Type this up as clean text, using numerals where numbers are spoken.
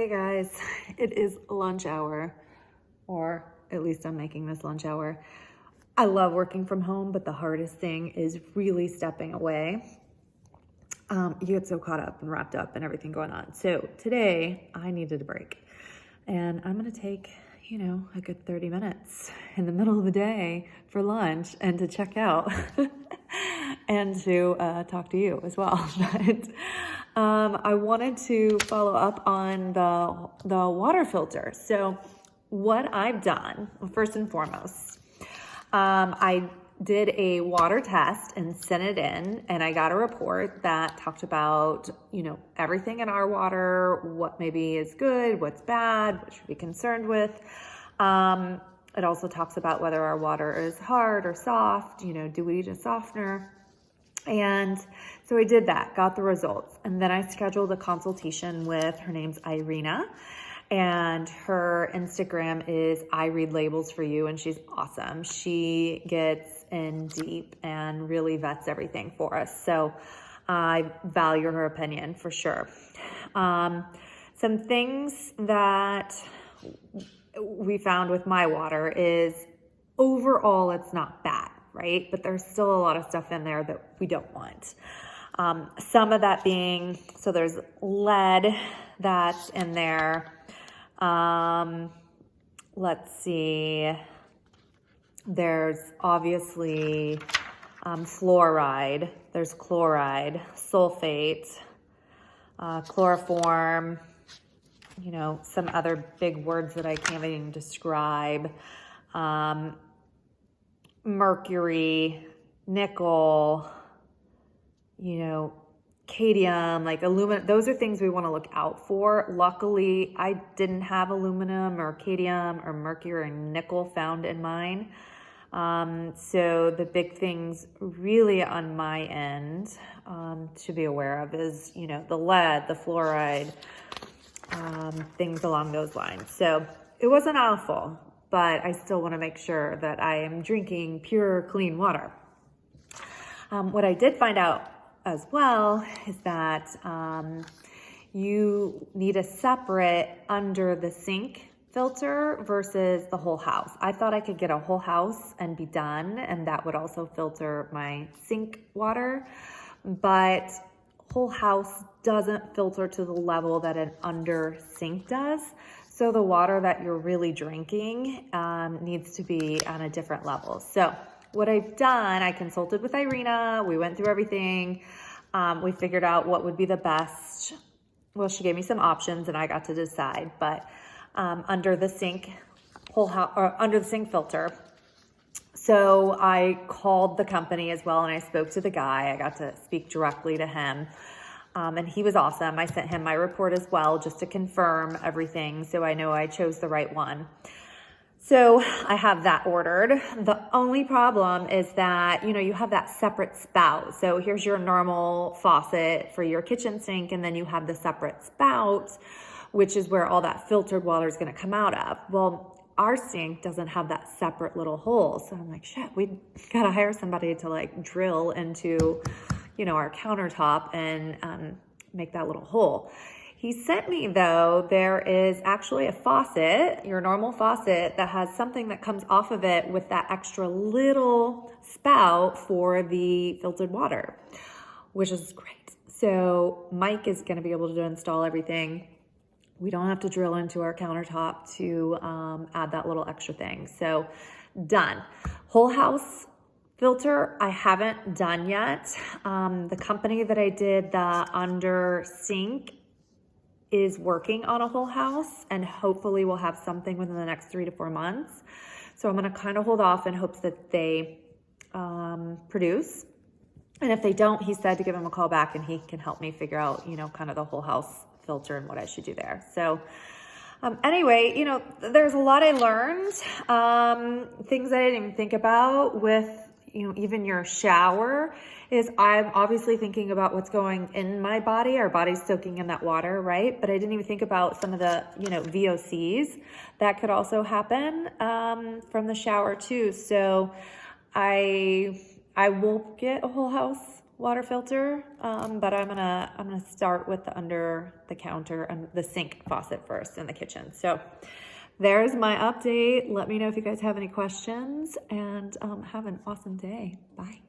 Hey guys, it is lunch hour, or at least I'm making this lunch hour. I love working from home, but the hardest thing is really stepping away. You get so caught up and wrapped up and everything going on. So today I needed a break, and I'm gonna take, a good 30 minutes in the middle of the day for lunch and to check out and to talk to you as well. But I wanted to follow up on the water filter. So what I've done, first and foremost, I did a water test and sent it in, and I got a report that talked about, everything in our water, what maybe is good, what's bad, what should we be concerned with. It also talks about whether our water is hard or soft, do we need a softener? And so I did that, got the results. And then I scheduled a consultation with, her name's Irina, and her Instagram is I Read Labels For You, and she's awesome. She gets in deep and really vets everything for us. So I value her opinion for sure. Some things that we found with my water is overall it's not bad, right? But there's still a lot of stuff in there that we don't want. Some of that being, so there's lead that's in there. Let's see. There's obviously fluoride. There's chloride, sulfate, chloroform, some other big words that I can't even describe. Mercury, nickel, cadmium, like aluminum. Those are things we want to look out for. Luckily, I didn't have aluminum or cadmium or mercury or nickel found in mine. So the big things really on my end to be aware of is, the lead, the fluoride, things along those lines. So it wasn't awful, but I still want to make sure that I am drinking pure, clean water. What I did find out as well is that you need a separate under the sink filter versus the whole house. I thought I could get a whole house and be done, and that would also filter my sink water, but whole house doesn't filter to the level that an under sink does. So the water that you're really drinking needs to be on a different level. So what I've done, I consulted with Irina. We went through everything. We figured out what would be the best. Well, she gave me some options and I got to decide, but under the sink under the sink filter. So I called the company as well, and I spoke to the guy. I got to speak directly to him. And he was awesome. I sent him my report as well, just to confirm everything, so I know I chose the right one. So I have that ordered. The only problem is that, you have that separate spout. So here's your normal faucet for your kitchen sink, and then you have the separate spout, which is where all that filtered water is going to come out of. Well, our sink doesn't have that separate little hole. So I'm like, shit, we got to hire somebody to drill into, our countertop and make that little hole. He sent me, though, there is actually a faucet, your normal faucet, that has something that comes off of it with that extra little spout for the filtered water, which is great. So Mike is going to be able to install everything. We don't have to drill into our countertop to add that little extra thing. So done. Whole house filter, I haven't done yet. The company that I did the under sink is working on a whole house, and hopefully we'll have something within the next 3 to 4 months. So I'm going to kind of hold off in hopes that they produce. And if they don't, he said to give him a call back and he can help me figure out, kind of the whole house filter and what I should do there. So anyway, there's a lot I learned, things I didn't even think about with, even your shower is I'm obviously thinking about what's going in my body. Our body's soaking in that water, right? But I didn't even think about some of the, VOCs that could also happen from the shower too. So I will get a whole house water filter, but I'm gonna start with the under the counter and the sink faucet first in the kitchen. So there's my update. Let me know if you guys have any questions, and have an awesome day. Bye.